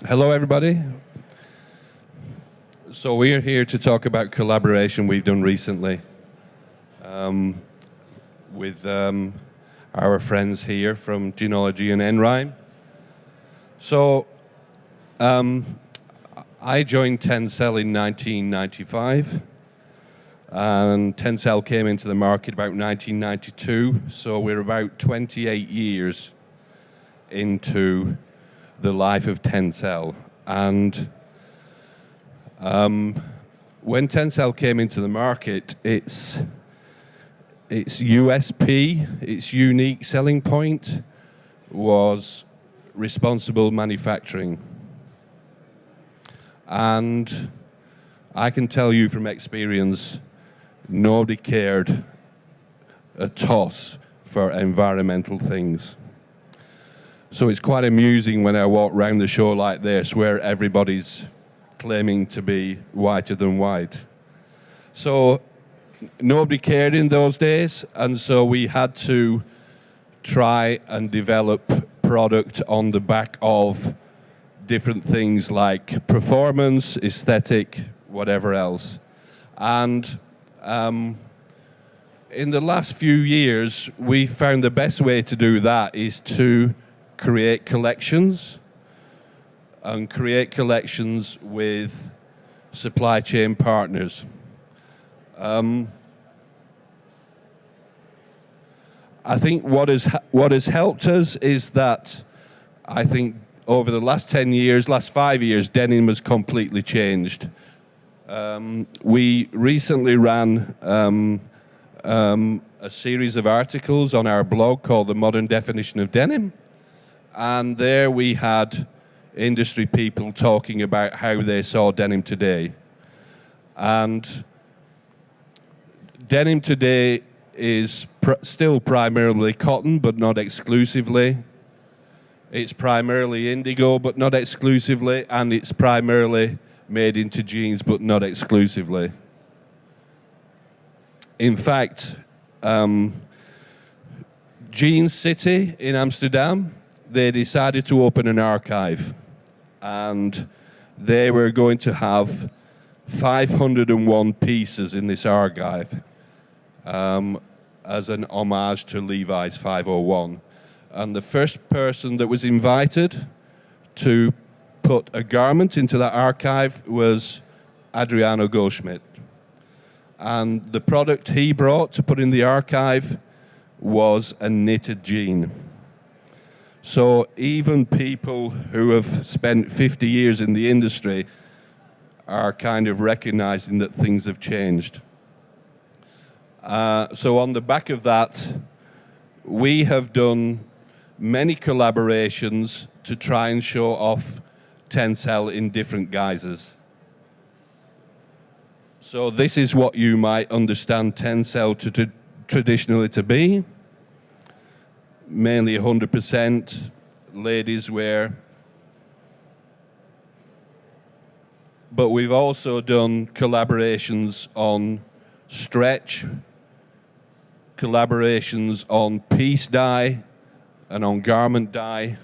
Hello, everybody. So we're here to talk about collaboration we've done recently with our friends here from Jeanologia and Endrime. So I joined TENCEL in 1995, and TENCEL came into the market about 1992, so we're about 28 years into the life of TENCEL. And when TENCEL came into the market, its USP, its unique selling point, was responsible manufacturing. And I can tell you from experience, nobody cared a toss for environmental things. So it's quite amusing when I walk around the show like this, where everybody's claiming to be whiter than white. So nobody cared in those days, and so we had to try and develop product on the back of different things like performance, aesthetic, whatever else. And in the last few years, we found the best way to do that is to create collections, and create collections with supply chain partners. I think what has helped us is that I think over the last 10 years, last 5 years, denim has completely changed. We recently ran a series of articles on our blog called The Modern Definition of Denim, and there we had industry people talking about how they saw denim today. And denim today is still primarily cotton, but not exclusively. It's primarily indigo, but not exclusively. And it's primarily made into jeans, but not exclusively. In fact, Jeans City in Amsterdam, they decided to open an archive. And they were going to have 501 pieces in this archive as an homage to Levi's 501. And the first person that was invited to put a garment into that archive was Adriano Goldschmidt. And the product he brought to put in the archive was a knitted jean. So even people who have spent 50 years in the industry are kind of recognizing that things have changed. So on the back of that, we have done many collaborations to try and show off TENCEL in different guises. So this is what you might understand TENCEL traditionally to be. Mainly 100% ladies wear. But we've also done collaborations on stretch, collaborations on piece dye and on garment dye,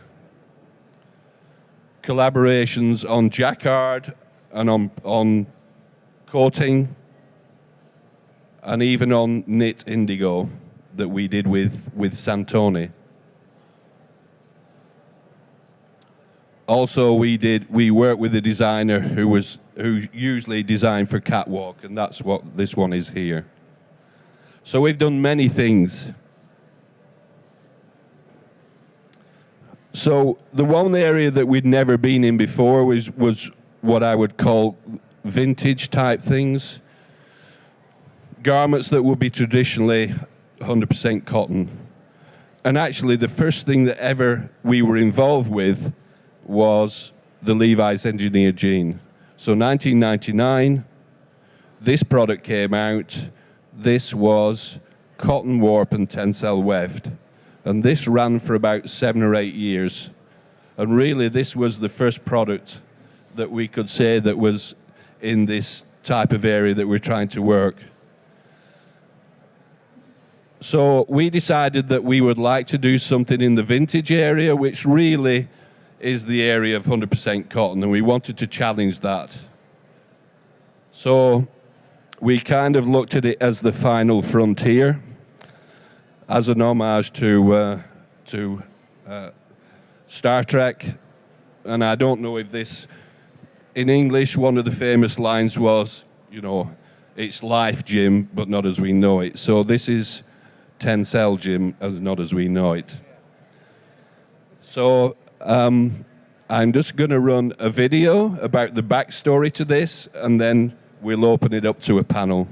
collaborations on jacquard and on coating, and even on knit indigo that we did with Santoni. Also, we worked with a designer who usually designed for catwalk, and that's what this one is here. So we've done many things. So the one area that we'd never been in before was what I would call vintage type things. Garments that would be traditionally 100% cotton. And actually the first thing that ever we were involved with was the Levi's engineered jean. So 1999, this product came out. This was cotton warp and TENCEL weft. And this ran for about 7 or 8 years. And really this was the first product that we could say that was in this type of area that we're trying to work. So we decided that we would like to do something in the vintage area, which really is the area of 100% cotton, and we wanted to challenge that. So we kind of looked at it as the final frontier, as an homage to Star Trek. And I don't know if this, in English, one of the famous lines was, you know, it's life, Jim, but not as we know it. So this is TENCEL, Jim, as not as we know it. So I'm just going to run a video about the backstory to this, and then we'll open it up to a panel.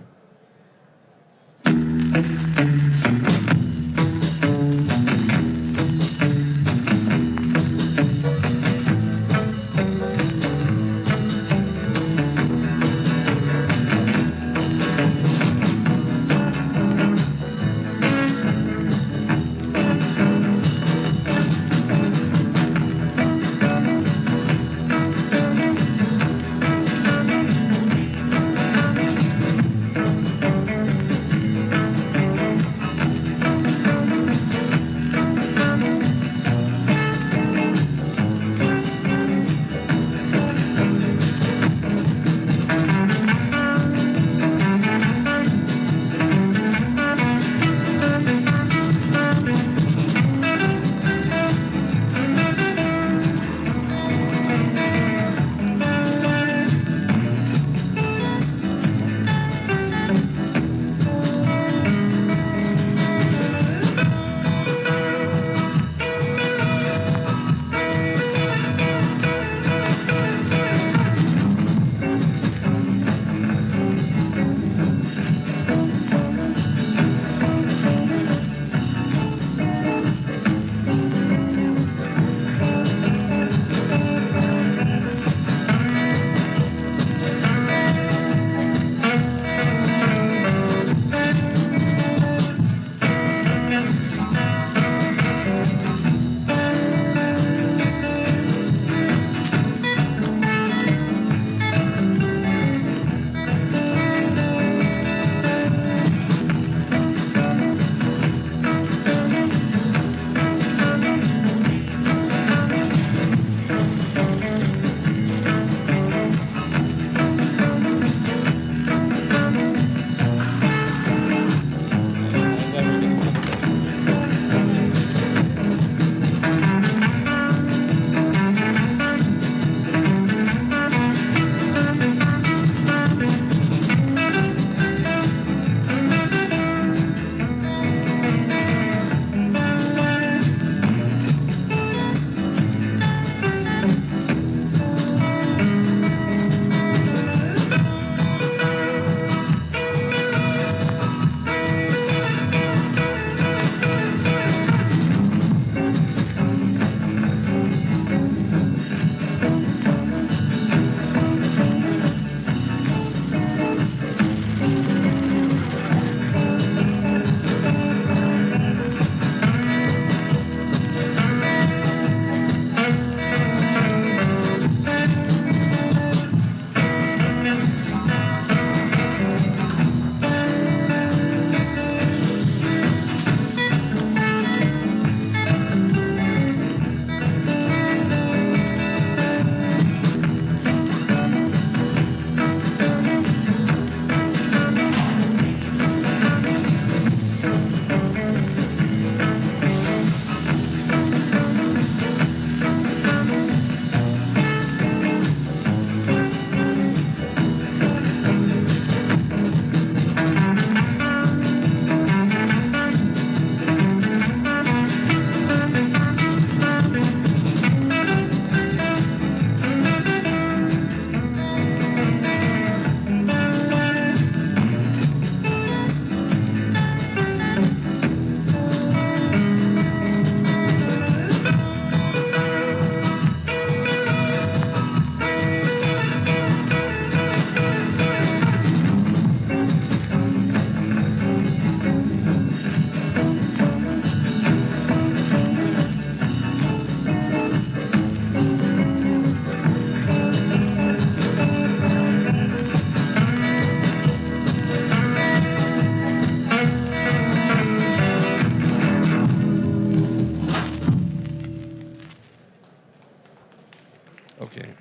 Okay. Do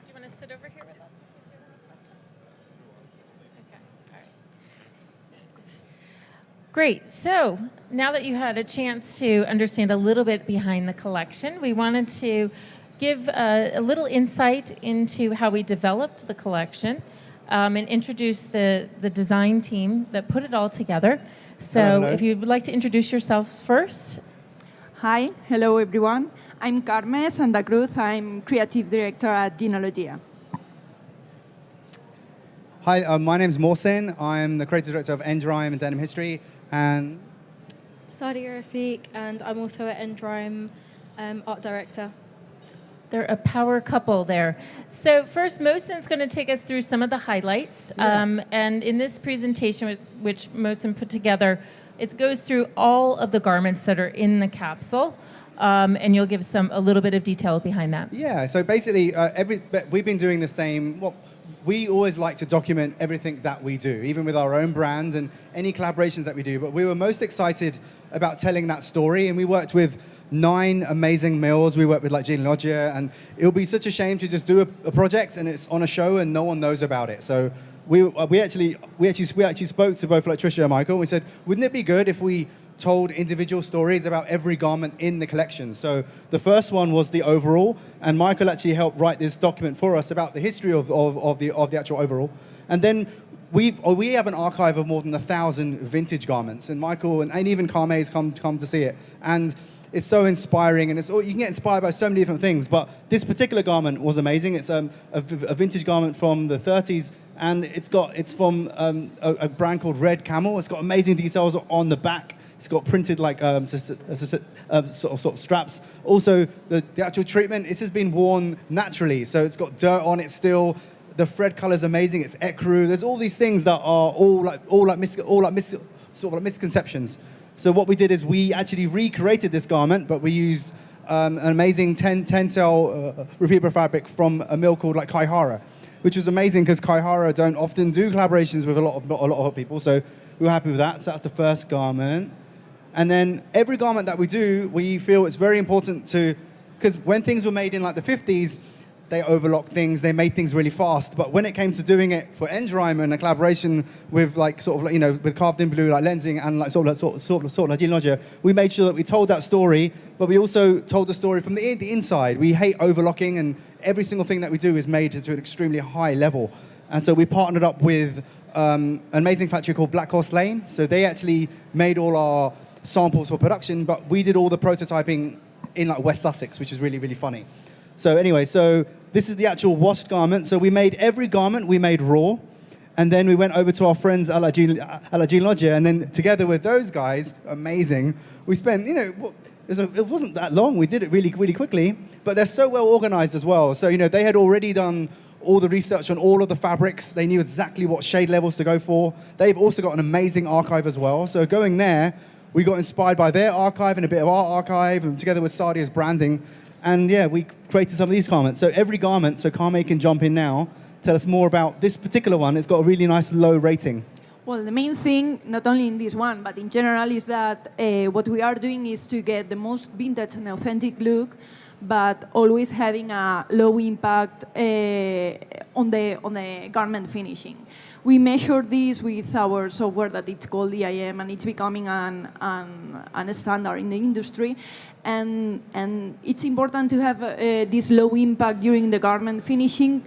you want to sit over here with us in case you have questions? Okay, all right. Great. So now that you had a chance to understand a little bit behind the collection, we wanted to give a little insight into how we developed the collection and introduce the design team that put it all together. So Hello. if you would like to introduce yourselves first. Hi, hello everyone. I'm Carmen Santa Cruz. I'm creative director at Jeanologia. Hi, my name's Mohsen. I'm the creative director of Endrime and Denim History. And Sadia Rafiq, and I'm also at Endrime art director. They're a power couple there. So first, Mohsen's going to take us through some of the highlights. And in this presentation, which Mohsen put together, it goes through all of the garments that are in the capsule. And you'll give a little bit of detail behind that. yeah, so basically, we've been doing the same. We always like to document everything that we do, even with our own brand and any collaborations that we do. But we were most excited about telling that story, and we worked with 9 amazing mills. We worked with like Jeanologia, and it would be such a shame to just do a project and it's on a show and no one knows about it. So we actually spoke to both like Trisha and Michael. We said, wouldn't it be good if we told individual stories about every garment in the collection? So the first one was the overall, and Michael actually helped write this document for us about the history of the actual overall. And then we have an archive of more than 1,000 vintage garments, and Michael and even Carme's come to see it. And it's so inspiring, and you can get inspired by so many different things. But this particular garment was amazing. It's a vintage garment from the 30s, and it's from a brand called Red Camel. It's got amazing details on the back. It's got printed like sort of straps. Also, the actual treatment, this has been worn naturally, so it's got dirt on it still. The thread color is amazing. It's ecru. There's all these things that are all misconceptions. So what we did is we actually recreated this garment, but we used an amazing TENCEL repeatable fabric from a mill called like Kaihara, which was amazing because Kaihara don't often do collaborations with a lot of people. So we were happy with that. So that's the first garment. And then every garment that we do, we feel it's very important because when things were made in like the 50s, they overlocked things, they made things really fast. But when it came to doing it for Endrime and a collaboration with like with carved in blue like lensing and like sort of like Jeanologia, we made sure that we told that story, but we also told the story from the inside. We hate overlocking, and every single thing that we do is made to an extremely high level. And so we partnered up with an amazing factory called Black Horse Lane. So they actually made all our samples for production, but we did all the prototyping in like West Sussex, which is really, really funny. So anyway, this is the actual washed garment. So we made every garment, we made raw, and then we went over to our friends at La Jeanologia, and then together with those guys, amazing, we spent, it wasn't that long. We did it really, really quickly, but they're so well organized as well. So, they had already done all the research on all of the fabrics. They knew exactly what shade levels to go for. They've also got an amazing archive as well. So going there, we got inspired by their archive and a bit of our archive, and together with Sadia's branding. And yeah, we created some of these garments. So every garment, so Carme can jump in now, tell us more about this particular one. It's got a really nice low rating. Well, the main thing, not only in this one, but in general, is that what we are doing is to get the most vintage and authentic look, but always having a low impact on the garment finishing. We measure this with our software that it's called DIM, and it's becoming an standard in the industry. And it's important to have this low impact during the garment finishing.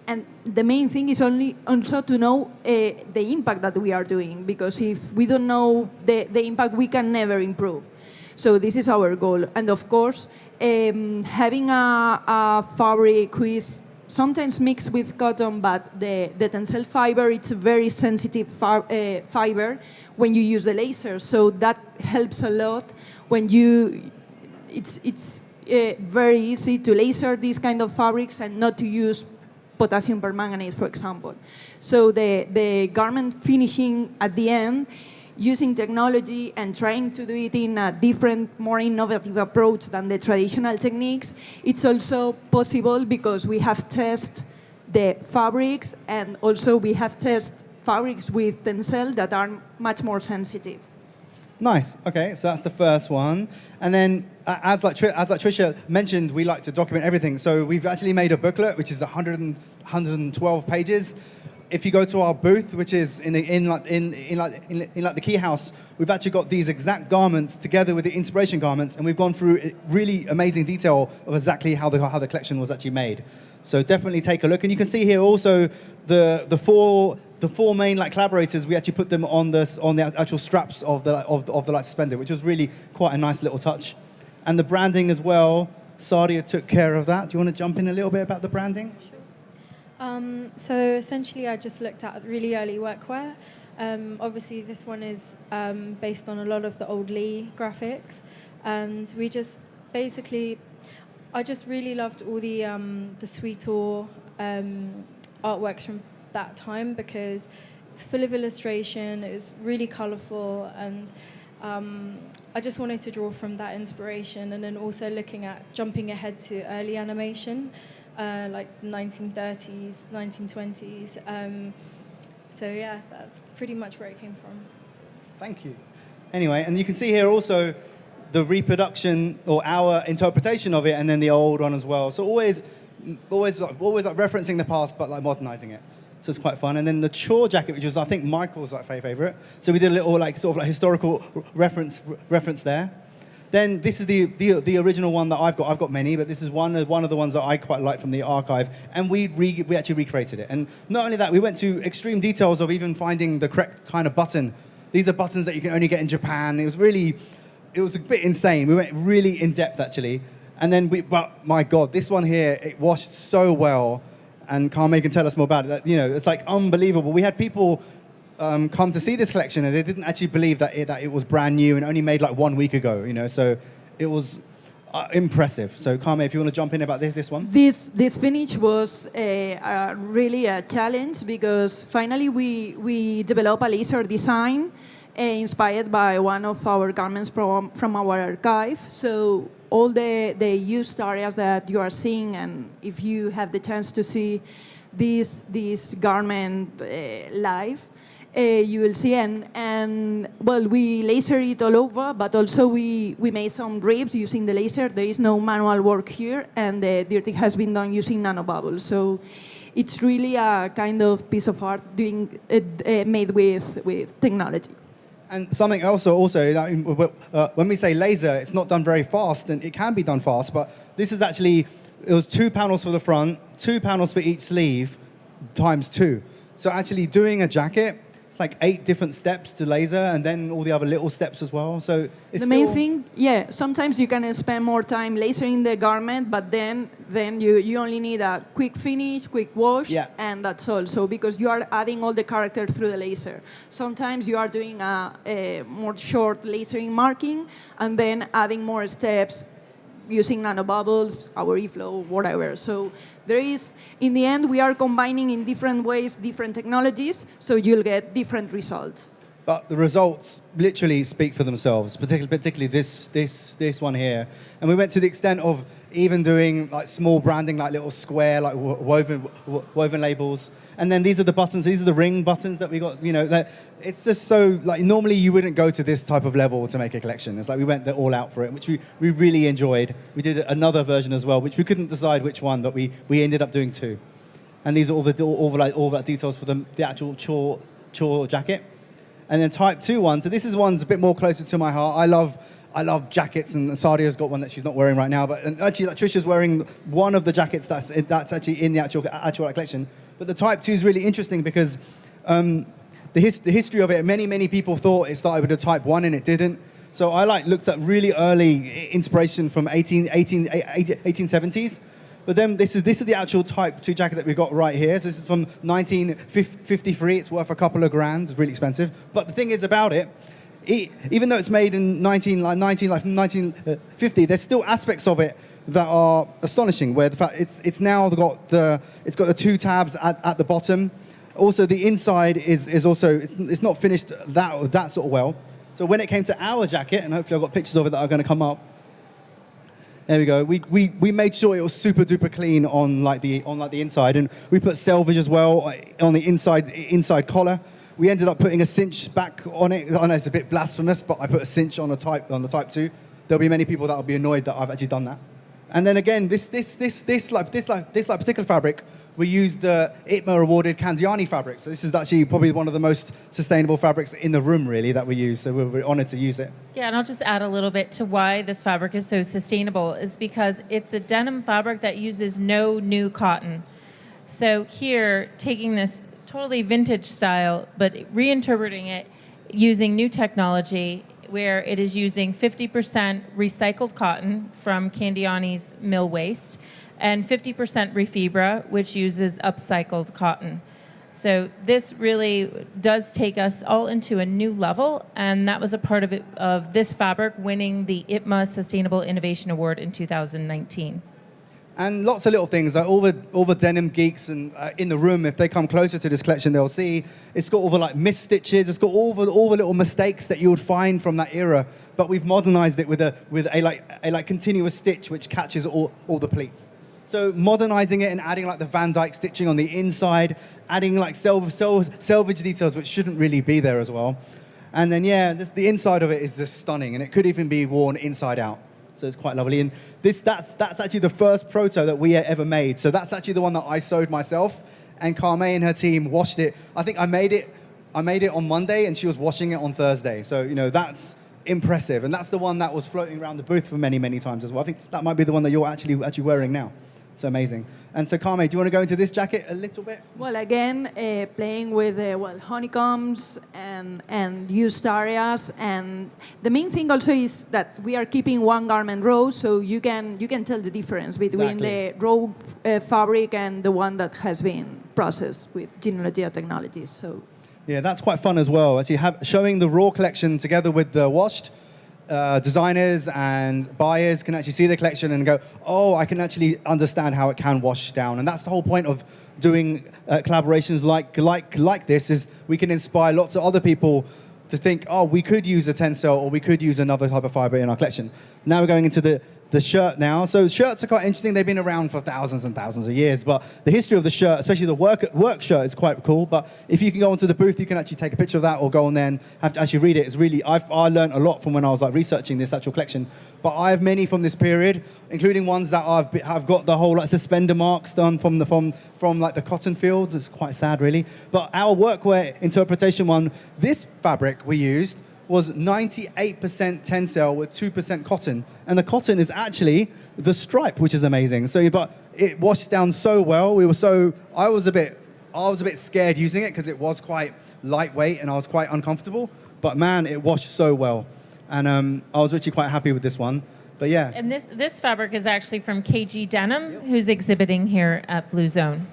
And the main thing is also to know the impact that we are doing, because if we don't know the impact, we can never improve. So this is our goal. And of course, having a fabric who is sometimes mixed with cotton, but the TENCEL fiber, it's a very sensitive fiber when you use the laser. So that helps a lot when it's very easy to laser these kind of fabrics and not to use potassium permanganate, for example. So the garment finishing at the end, using technology and trying to do it in a different, more innovative approach than the traditional techniques, it's also possible because we have tested the fabrics, and also we have tested fabrics with TENCEL that are much more sensitive. Nice. Okay, so that's the first one. And then, as like Trisha mentioned, we like to document everything. So we've actually made a booklet, which is 112 pages. If you go to our booth, which is in the key house, we've actually got these exact garments together with the inspiration garments, and we've gone through really amazing detail of exactly how the collection was actually made. So definitely take a look. And you can see here also the four main like collaborators. We actually put them on the actual straps of the like suspender, which was really quite a nice little touch. And the branding as well. Sadia took care of that. Do you want to jump in a little bit about the branding? So essentially, I just looked at really early workwear. Obviously, this one is based on a lot of the old Lee graphics, and we just basically, I just really loved all the Sweetor artworks from that time because it's full of illustration, it's really colourful, and I just wanted to draw from that inspiration, and then also looking at jumping ahead to early animation. Like 1930s, 1920s. So yeah, that's pretty much where it came from. So. Thank you. Anyway, and you can see here also the reproduction or our interpretation of it, and then the old one as well. So always like referencing the past, but like modernizing it. So it's quite fun. And then the chore jacket, which was I think Michael's like favorite. So we did a little like sort of like historical reference there. Then this is the original one that I've got. I've got many, but this is one of the ones that I quite like from the archive. And we actually recreated it. And not only that, we went to extreme details of even finding the correct kind of button. These are buttons that you can only get in Japan. It was a bit insane. We went really in depth actually. And then but my God, this one here, it washed so well. And Carme can tell us more about it. That, it's like unbelievable. We had people come to see this collection, and they didn't actually believe that it was brand new and only made like 1 week ago. So it was impressive. So Carme, if you want to jump in about this one. This finish was really a challenge because finally we developed a laser design inspired by one of our garments from our archive. So all the used areas that you are seeing, and if you have the chance to see this garment live, you will see, and well, we laser it all over, but also we made some ribs using the laser. There is no manual work here, and the dirty has been done using nanobubbles. So it's really a kind of piece of art made with technology. And something else also when we say laser, it's not done very fast, and it can be done fast, but this is actually, it was 2 panels for the front, 2 panels for each sleeve, times 2. So actually doing a jacket, it's like 8 different steps to laser, and then all the other little steps as well. So it's the main thing, yeah, sometimes you can spend more time lasering the garment, but then you only need a quick finish, quick wash, and that's all. So because you are adding all the character through the laser. Sometimes you are doing a more short lasering marking, and then adding more steps using nanobubbles, our eFlow, whatever. So there is, in the end, we are combining in different ways, different technologies, so you'll get different results. But the results literally speak for themselves, particularly this one here. And we went to the extent of even doing like small branding, like little square, like woven labels. And then these are the buttons, these are the ring buttons that we got, it's just so, like normally you wouldn't go to this type of level to make a collection. It's like we went all out for it, which we really enjoyed. We did another version as well, which we couldn't decide which one, but we ended up doing 2. And these are all the details for the actual chore jacket. And then type 2 one, so this is one's a bit more closer to my heart. I love jackets, and Sadia's got one that she's not wearing right now, but actually like, Trisha's wearing one of the jackets that's actually in the actual collection. But the Type 2 is really interesting because the history of it, many people thought it started with a Type 1 and it didn't. So I looked at really early inspiration from 1870s. But then this is the actual Type 2 jacket that we got right here. So this is from 1953. It's worth a couple of grand. It's really expensive. But the thing is about it, even though it's made in 1950, there's still aspects of it that are astonishing. Where the fact it's now got the 2 tabs at the bottom. Also, the inside is also it's not finished that sort of well. So when it came to our jacket, and hopefully I've got pictures of it that are going to come up. There we go. We made sure it was super duper clean on the inside, and we put selvage as well on the inside collar. we ended up putting a cinch back on it. I know it's a bit blasphemous, but I put a cinch on the Type 2. There'll be many people that will be annoyed that I've actually done that. And then again, this particular fabric, we used the ITMA awarded Candiani fabric. So this is actually probably one of the most sustainable fabrics in the room, really, that we use. So we're honored to use it. Yeah, and I'll just add a little bit to why this fabric is so sustainable is because it's a denim fabric that uses no new cotton. So here, taking this totally vintage style, but reinterpreting it using new technology where it is using 50% recycled cotton from Candiani's mill waste and 50% refibra, which uses upcycled cotton. So this really does take us all into a new level, and that was a part of it, of this fabric winning the ITMA Sustainable Innovation Award in 2019. And lots of little things, like all the denim geeks and in the room, if they come closer to this collection, they'll see it's got all the like missed stitches, it's got all the little mistakes that you would find from that era, but we've modernized it with a continuous stitch which catches all the pleats. So modernizing it and adding like the Van Dyke stitching on the inside, adding like selvage details which shouldn't really be there as well. And then the inside of it is just stunning, and it could even be worn inside out. So it's quite lovely. And that's actually the first proto that we ever made. So that's actually the one that I sewed myself, and Carme and her team washed it. I think I made it on Monday, and she was washing it on Thursday. So, you know, that's impressive. And that's the one that was floating around the booth for many, many times as well. I think that might be the one that you're actually wearing now. So amazing. And so, Carme, do you want to go into this jacket a little bit? Well, again, playing with honeycombs and used areas, and the main thing also is that we are keeping one garment row, so you can tell the difference between the raw fabric and the one that has been processed with Jeanologia technologies. So. Yeah, that's quite fun as well. Actually, showing the raw collection together with the washed. Designers and buyers can actually see the collection and go, oh, I can actually understand how it can wash down. And that's the whole point of doing collaborations like this, is we can inspire lots of other people to think, oh, we could use a TENCEL or we could use another type of fiber in our collection. Now we're going into the shirt now. So shirts are quite interesting. They've been around for thousands and thousands of years, but the history of the shirt, especially the work shirt, is quite cool. But if you can go onto the booth, you can actually take a picture of that or go on there and have to actually read it. It's really, I learned a lot from when I was like researching this actual collection. But I have many from this period, including ones that have got the whole like suspender marks done from like the cotton fields. It's quite sad, really. But our workwear interpretation one, this fabric we used was 98% TENCEL with 2% cotton. And the cotton is actually the stripe, which is amazing. So, but it washed down so well. I was a bit scared using it because it was quite lightweight and I was quite uncomfortable. But man, it washed so well. And I was actually quite happy with this one. But yeah. And this fabric is actually from KG Denim, who's exhibiting here at Blue Zone.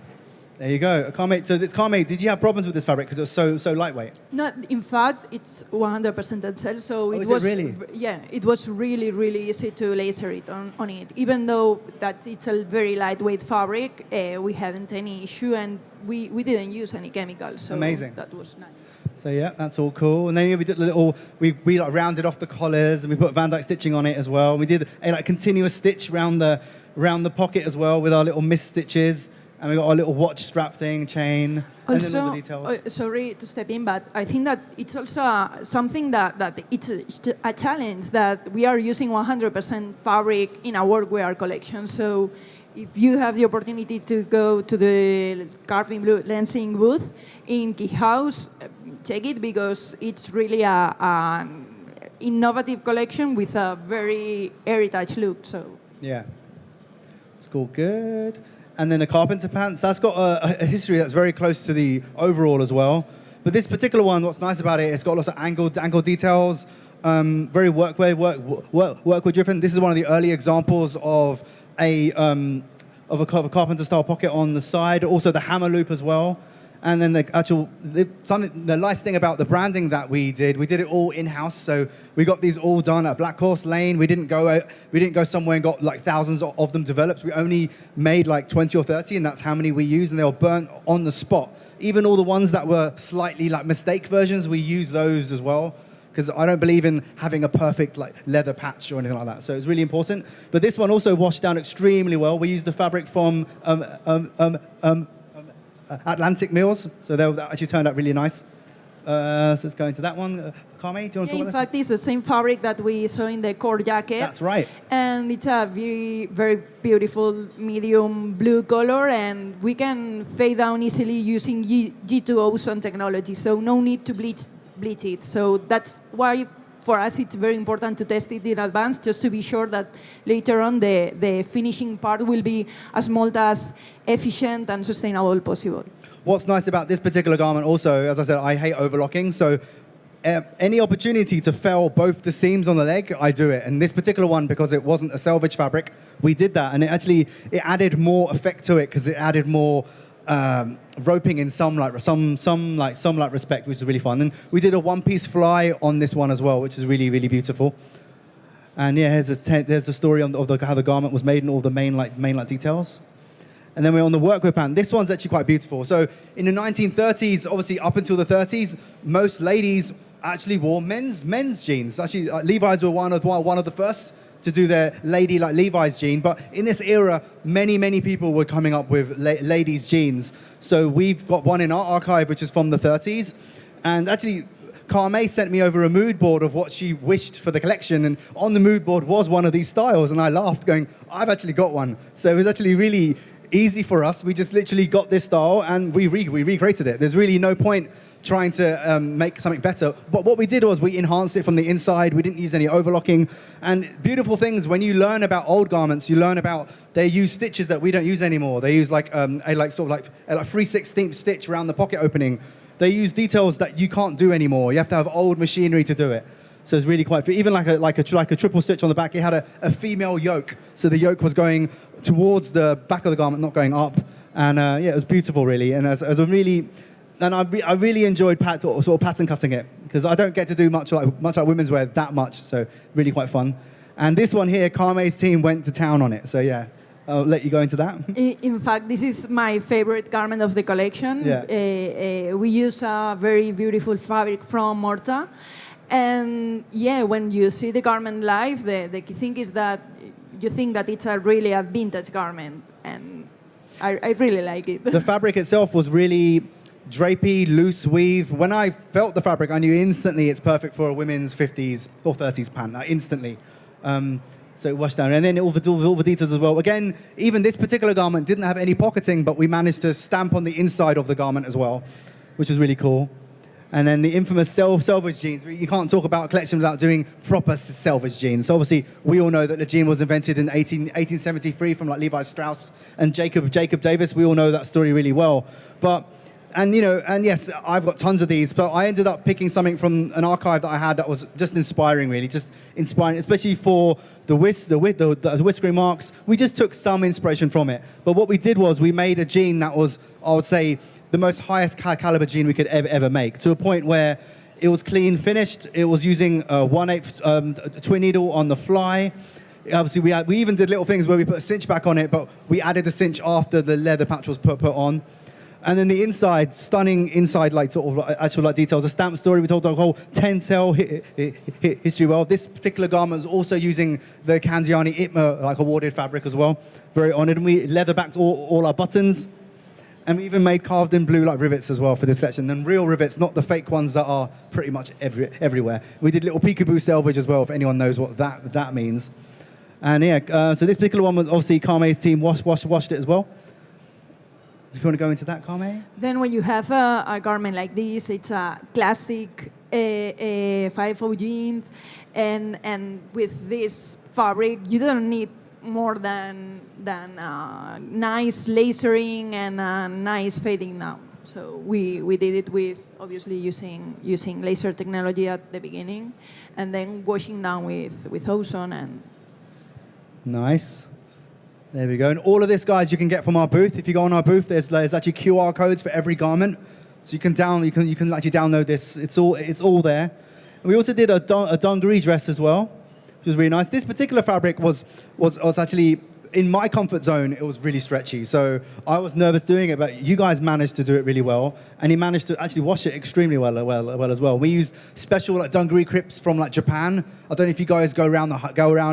There you go. Carme, so it's Carme, did you have problems with this fabric because it was so lightweight? No, in fact, it's 100% TENCEL, so it was really? Yeah, it was really, really easy to laser it on it. Even though that it's a very lightweight fabric, we haven't any issue, and we didn't use any chemicals. So amazing. That was nice. So yeah, that's all cool. And then we did we like rounded off the collars and we put Van Dyke stitching on it as well. We did a like continuous stitch around the pocket as well with our little mist stitches. And we got our little watch strap thing, chain, also, and then all the details. Sorry to step in, but I think that it's also something that it's a challenge that we are using 100% fabric in our workwear collection. So if you have the opportunity to go to the Carved in Blue Lensing booth in Key House, check it because it's really an innovative collection with a very heritage look. So yeah, it's all good. And then the carpenter pants, that's got a history that's very close to the overall as well. But this particular one, what's nice about it, it's got lots of angle details, very workwear driven. This is one of the early examples of a carpenter style pocket on the side, also the hammer loop as well. And then the nice thing about the branding that we did it all in-house. So we got these all done at Black Horse Lane. We didn't go somewhere and got like thousands of them developed. We only made like 20 or 30, and that's how many we used, and they were burnt on the spot. Even all the ones that were slightly like mistake versions, we use those as well, because I don't believe in having a perfect like leather patch or anything like that. So it's really important. But this one also washed down extremely well. We used the fabric from Atlantic Mills, so that actually turned out really nice. So let's go into that one. Carme, do you want to talk In about fact, it's the same fabric that we saw in the core jacket. That's right. And it's a very, very beautiful medium blue color, and we can fade down easily using G2 ozone technology, so no need to bleach it. So that's why for us it's very important to test it in advance, just to be sure that later on the finishing part will be as mold as efficient and sustainable possible. What's nice about this particular garment also, as I said, I hate overlocking, so any opportunity to fell both the seams on the leg, I do it. And this particular one, because it wasn't a selvage fabric, we did that, and it added more effect to it because it added more roping in some respect, which is really fun. And we did a one-piece fly on this one as well, which is really, really beautiful. And yeah, there's a story of how the garment was made and all the main details. And then we're on the workwear pattern. This one's actually quite beautiful. So in the 1930s, obviously up until the 30s, most ladies actually wore men's jeans. Actually, Levi's were one of the first to do their lady like Levi's jean. But in this era, many people were coming up with ladies' jeans. So we've got one in our archive, which is from the 30s. And actually, Carme sent me over a mood board of what she wished for the collection. And on the mood board was one of these styles. And I laughed, going, I've actually got one. So it was actually really easy for us. We just literally got this style and we recreated it. There's really no point trying to make something better. But what we did was we enhanced it from the inside. We didn't use any overlocking. And beautiful things, when you learn about old garments, you learn about they use stitches that we don't use anymore. They use a 3/16 stitch around the pocket opening. They use details that you can't do anymore. You have to have old machinery to do it. So it's really quite, even like a triple stitch on the back, it had a female yoke. So the yoke was going towards the back of the garment, not going up. And yeah, it was beautiful, really. And I really enjoyed sort of pattern cutting it, because I don't get to do much like women's wear that much. So really quite fun. And this one here, Carme's team went to town on it. So yeah, I'll let you go into that. In fact, this is my favorite garment of the collection. Yeah. We use a very beautiful fabric from Morta. And yeah, when you see the garment live, the key thing is that you think that it's really a vintage garment, and I really like it. The fabric itself was really drapey, loose weave. When I felt the fabric, I knew instantly it's perfect for a women's 50s or 30s pant, instantly. So it washed down. And then all the details as well. Again, even this particular garment didn't have any pocketing, but we managed to stamp on the inside of the garment as well, which is really cool. And then the infamous selvage jeans. You can't talk about a collection without doing proper selvage jeans. So obviously, we all know that the jean was invented in 1873 from like Levi Strauss and Jacob Davis. We all know that story really well. And yes, I've got tons of these, but I ended up picking something from an archive that I had that was just inspiring, really, just inspiring, especially for the whiskering marks. We just took some inspiration from it. But what we did was we made a jean that was, I would say, the most highest caliber jean we could ever make, to a point where it was clean finished. It was using a 1/8 twin needle on the fly. Obviously, we even did little things where we put a cinch back on it, but we added the cinch after the leather patch was put on. And then the inside, stunning inside, like sort of actual like details. A stamp story. We told the whole TENCEL history well. This particular garment was also using the Candiani ITMA like awarded fabric as well. Very honoured. And we leather backed all our buttons. And we even made carved in blue like rivets as well for this collection. And real rivets, not the fake ones that are pretty much everywhere. We did little peekaboo selvage as well, if anyone knows what that means. And yeah, so this particular one was obviously Carme's team washed it as well. If you want to go into that, Carme? Then when you have a garment like this, it's a classic 5/0 jeans, and with this fabric, you don't need more than nice lasering and nice fading down. So we did it with obviously using laser technology at the beginning, and then washing down with ozone and. Nice. There we go. And all of this, guys, you can get from our booth. If you go on our booth, there's actually QR codes for every garment, so you can actually download this. It's all there. And we also did a dungaree dress as well, which was really nice. This particular fabric was actually in my comfort zone. It was really stretchy, so I was nervous doing it, but you guys managed to do it really well, and he managed to actually wash it extremely well as well. We used special like dungaree clips from like Japan. I don't know if you guys go around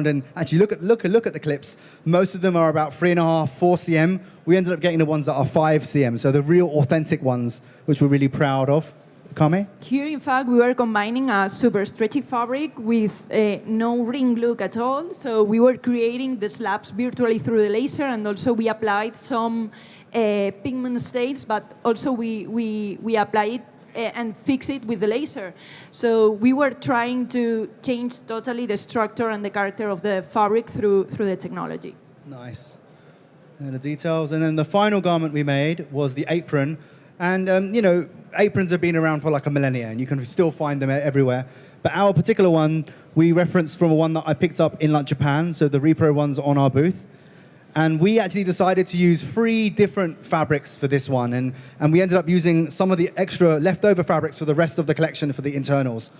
and actually look at the clips. Most of them are about 3.5, 4 cm. We ended up getting the ones that are 5 cm, so the real authentic ones, which we're really proud of. Kame? Here, in fact, we were combining a super stretchy fabric with no ring look at all. So we were creating the slabs virtually through the laser, and also we applied some pigment stains, but also we applied it and fix it with the laser. So we were trying to change totally the structure and the character of the fabric through the technology. Nice. And the details. And then the final garment we made was the apron. And, aprons have been around for like a millennia, and you can still find them everywhere. But our particular one, we referenced from one that I picked up in Japan, so the repro one's on our booth. And we actually decided to use 3 different fabrics for this one. And we ended up using some of the extra leftover fabrics for the rest of the collection for the internals,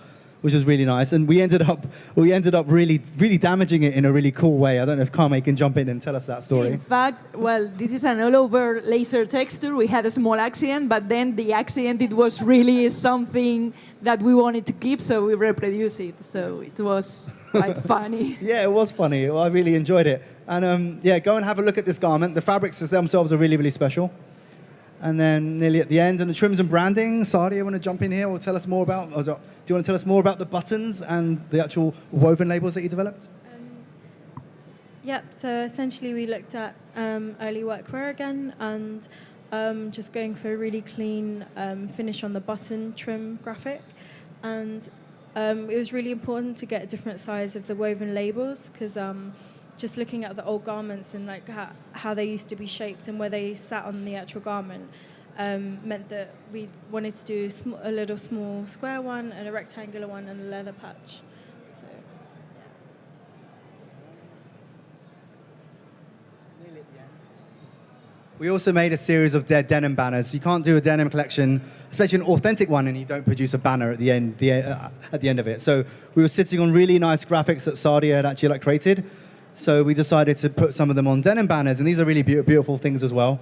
which was really nice. And we ended up really, really damaging it in a really cool way. I don't know if Kame can jump in and tell us that story. In fact, well, this is an all-over laser texture. We had a small accident, but then the accident, it was really something that we wanted to keep, so we reproduced it. So it was quite funny. Yeah, it was funny. I really enjoyed it. And go and have a look at this garment. The fabrics themselves are really, really special. And then nearly at the end, and the trims and branding, Sadia, you want to jump in here or tell us more about, do you want to tell us more about the buttons and the actual woven labels that you developed? Yep, so essentially we looked at early workwear again, and just going for a really clean finish on the button trim graphic. And it was really important to get a different size of the woven labels, because just looking at the old garments and like how they used to be shaped and where they sat on the actual garment meant that we wanted to do a little small square one and a rectangular one and a leather patch. So, yeah. We also made a series of denim banners. You can't do a denim collection, especially an authentic one, and you don't produce a banner at the end of it. So we were sitting on really nice graphics that Sadia had actually created. So we decided to put some of them on denim banners, and these are really beautiful things as well.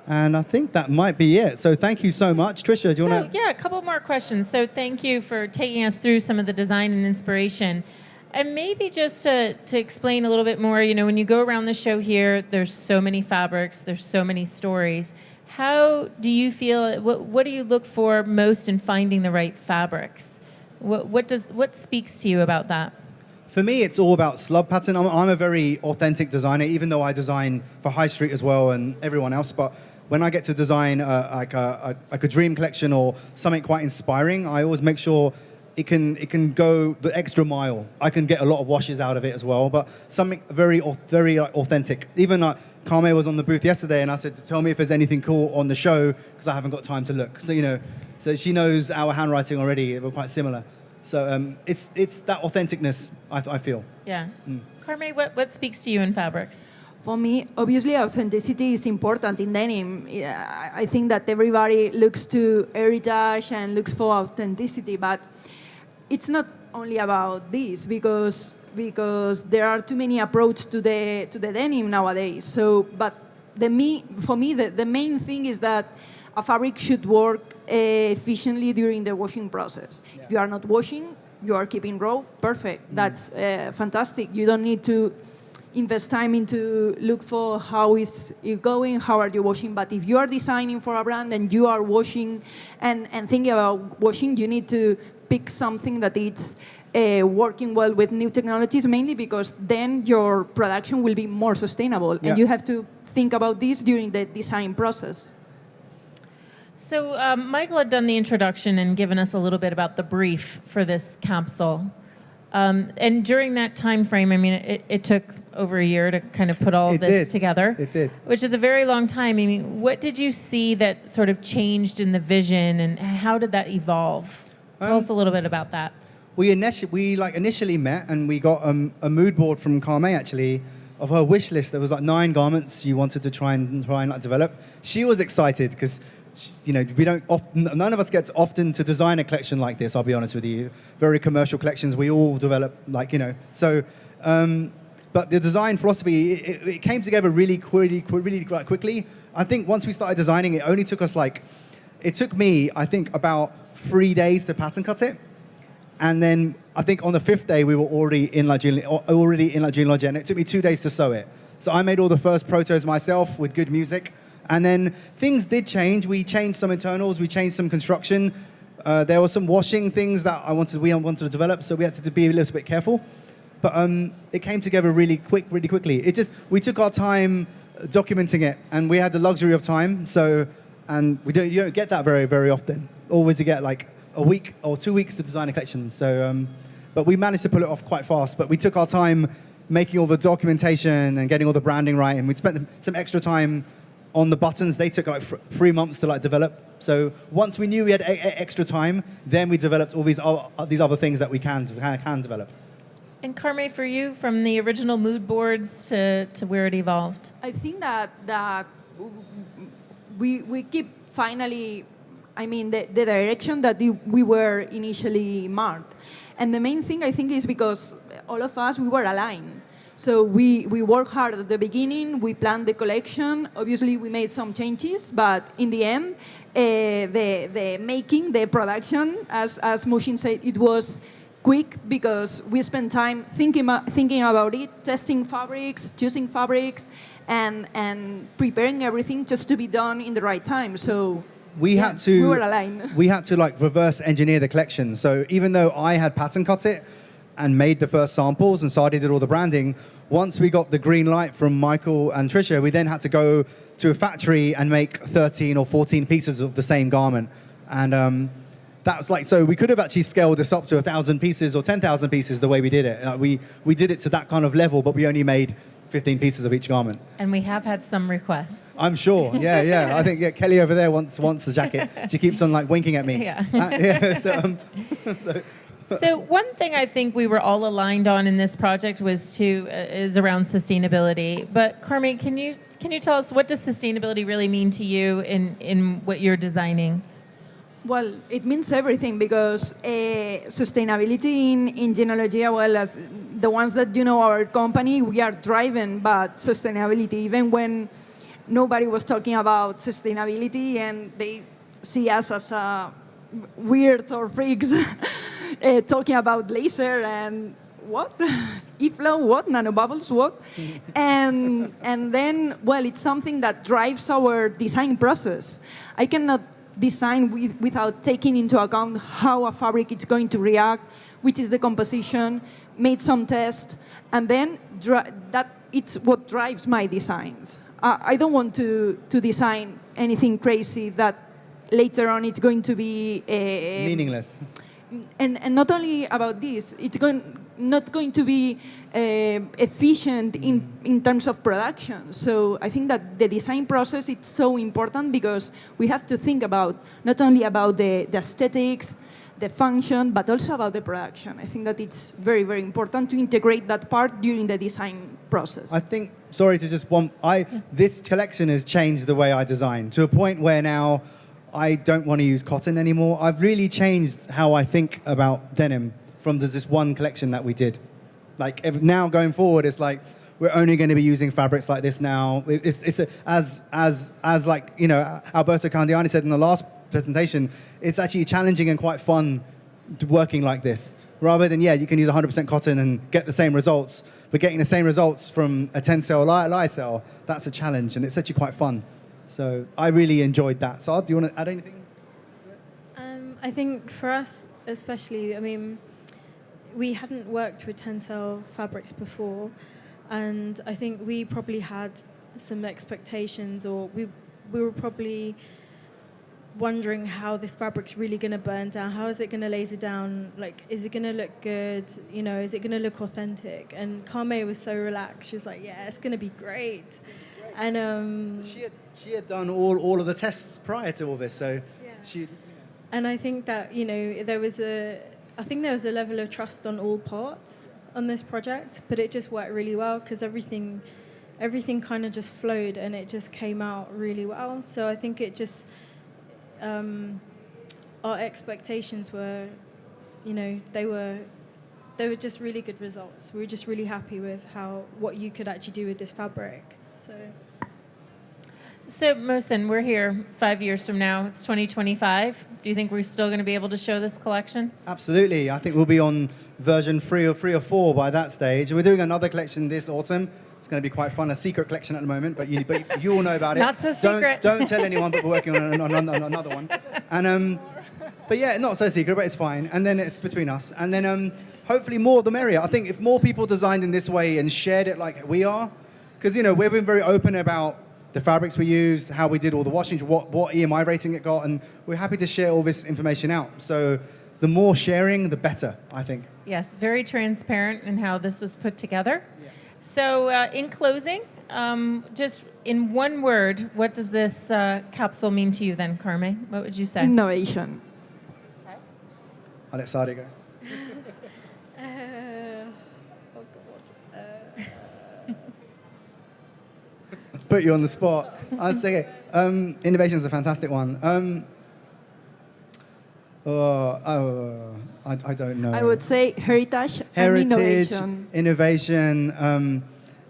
And I think that might be it. So thank you so much. Trisha, do you want to... Yeah, a couple more questions. So thank you for taking us through some of the design and inspiration. And maybe just to explain a little bit more, when you go around the show here, there's so many fabrics, there's so many stories. How do you feel, what do you look for most in finding the right fabrics? What speaks to you about that? For me, it's all about slub pattern. I'm a very authentic designer, even though I design for High Street as well and everyone else. But when I get to design like a dream collection or something quite inspiring, I always make sure it can go the extra mile. I can get a lot of washes out of it as well, but something very authentic. Even Kame was on the booth yesterday, and I said, tell me if there's anything cool on the show, because I haven't got time to look. So, so she knows our handwriting already. We're quite similar. So it's that authenticness, I feel. Yeah. Carme, what speaks to you in fabrics? For me, obviously, authenticity is important in denim. I think that everybody looks to heritage and looks for authenticity, but it's not only about this, because there are too many approaches to the denim nowadays. So, but for me, the main thing is that a fabric should work efficiently during the washing process. Yeah. If you are not washing, you are keeping raw, perfect. That's fantastic. You don't need to invest time into look for how is it going, how are you washing. But if you are designing for a brand and you are washing and thinking about washing, you need to pick something that it's working well with new technologies, mainly because then your production will be more sustainable. Yeah. And you have to think about this during the design process. So Michael had done the introduction and given us a little bit about the brief for this capsule. And during that time frame, I mean, it took over a year to kind of put all of this together. It did. Which is a very long time. I mean, what did you see that sort of changed in the vision, and how did that evolve? Tell us a little bit about that. We initially met, and we got a mood board from Carme, actually, of her wish list. There was 9 garments you wanted to try and develop. She was excited because, none of us get often to design a collection like this, I'll be honest with you. Very commercial collections, we all develop, So, but the design philosophy, it came together really quickly. I think once we started designing, it only took us it took me, I think, about 3 days to pattern cut it. And then I think on the 5th day, we were already in Jeanologia, and it took me 2 days to sew it. So I made all the first protos myself with good music. And then things did change. We changed some internals, we changed some construction. There were some washing things that we wanted to develop, so we had to be a little bit careful. But it came together really quickly. We took our time documenting it, and we had the luxury of time. And you don't get that very often. Always you get like a week or 2 weeks to design a collection. So, but we managed to pull it off quite fast. But we took our time making all the documentation and getting all the branding right, and we spent some extra time on the buttons. They took like 3 months to like develop. So once we knew we had extra time, then we developed all these other things that we can develop. And Carme, for you, from the original mood boards to where it evolved? I think that we keep finally, I mean, the direction that we were initially marked. And the main thing, I think, is because all of us, we were aligned. So we worked hard at the beginning, we planned the collection. Obviously, we made some changes, but in the end, the production, as Mushin said, it was quick because we spent time thinking about it, testing fabrics, choosing fabrics, and preparing everything just to be done in the right time. So we were aligned. We had to like reverse engineer the collection. So even though I had pattern cut it and made the first samples and Sadi did all the branding, once we got the green light from Michael and Trisha, we then had to go to a factory and make 13 or 14 pieces of the same garment. And that was like, so we could have actually scaled this up to 1,000 pieces or 10,000 pieces the way we did it. We did it to that kind of level, but we only made 15 pieces of each garment. And we have had some requests. I'm sure. Yeah. I think Kelly over there wants the jacket. She keeps on like winking at me. Yeah. So one thing I think we were all aligned on in this project is around sustainability. But Carme, can you tell us, what does sustainability really mean to you in what you're designing? Well, it means everything because sustainability in Jeanologia, well, as the ones that you know our company, we are driven by sustainability. Even when nobody was talking about sustainability and they see us as weird or freaks talking about laser and what? E-flow, what? Nanobubbles, what? And then, well, it's something that drives our design process. I cannot design without taking into account how a fabric is going to react, which is the composition, made some tests, and then that it's what drives my designs. I don't want to design anything crazy that later on it's going to be meaningless. And not only about this, it's not going to be efficient in terms of production. So I think that the design process is so important because we have to think about not only about the aesthetics, the function, but also about the production. I think that it's very, very important to integrate that part during the design process. I think, sorry to just this collection has changed the way I design to a point where now I don't want to use cotton anymore. I've really changed how I think about denim from this one collection that we did. Like now going forward, it's like we're only going to be using fabrics like this now. As like, you know, Alberto Candiani said in the last presentation, it's actually challenging and quite fun working like this. Rather than, you can use 100% cotton and get the same results, but getting the same results from a TENCEL lyocell, that's a challenge, and it's actually quite fun. So I really enjoyed that. So do you want to add anything? I think for us especially, I mean, we hadn't worked with TENCEL fabrics before, and I think we probably had some expectations, or we were probably wondering how this fabric's really going to burn down. How is it going to laser down? Like, is it going to look good? You know, is it going to look authentic? And Carme was so relaxed. She was like, yeah, it's going to be great. And she had done all of the tests prior to all this, so she. And I think that, you know, there was a level of trust on all parts on this project, but it just worked really well because everything kind of just flowed and it just came out really well. So I think it just our expectations were, you know, they were just really good results. We were just really happy with what you could actually do with this fabric. So Mohsen, we're here 5 years from now. It's 2025. Do you think we're still going to be able to show this collection? Absolutely. I think we'll be on version 3 or 4 by that stage. We're doing another collection this autumn. It's going to be quite fun. A secret collection at the moment, but you all know about it. Not so secret. Don't tell anyone, but we're working on another one. And But yeah, not so secret, but it's fine. And then it's between us. And then hopefully more the merrier. I think if more people designed in this way and shared it like we are, because, you know, we've been very open about the fabrics we used, how we did all the washing, what EMI rating it got, and we're happy to share all this information out. So the more sharing, the better, I think. Yes, very transparent in how this was put together. Yeah. So in closing, just in one word, what does this capsule mean to you then, Carme? What would you say? Innovation. Okay. I'll let Sadi go. Put you on the spot. I'd say innovation is a fantastic one. I don't know. I would say heritage and innovation.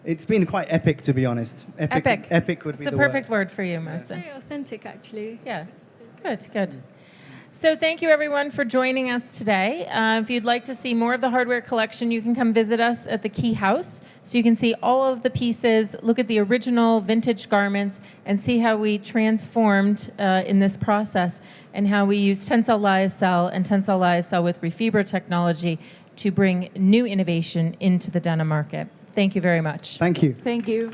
It's been quite epic, to be honest. Epic. Epic would be the word. It's a perfect word for you, Mosin. Very authentic, actually. Yes. Good, good. So thank you, everyone, for joining us today. If you'd like to see more of the hardware collection, you can come visit us at the Key House. So you can see all of the pieces, look at the original vintage garments, and see how we transformed in this process and how we use TENCEL lyocell and TENCEL lyocell with Refibra technology to bring new innovation into the denim market. Thank you very much. Thank you. Thank you.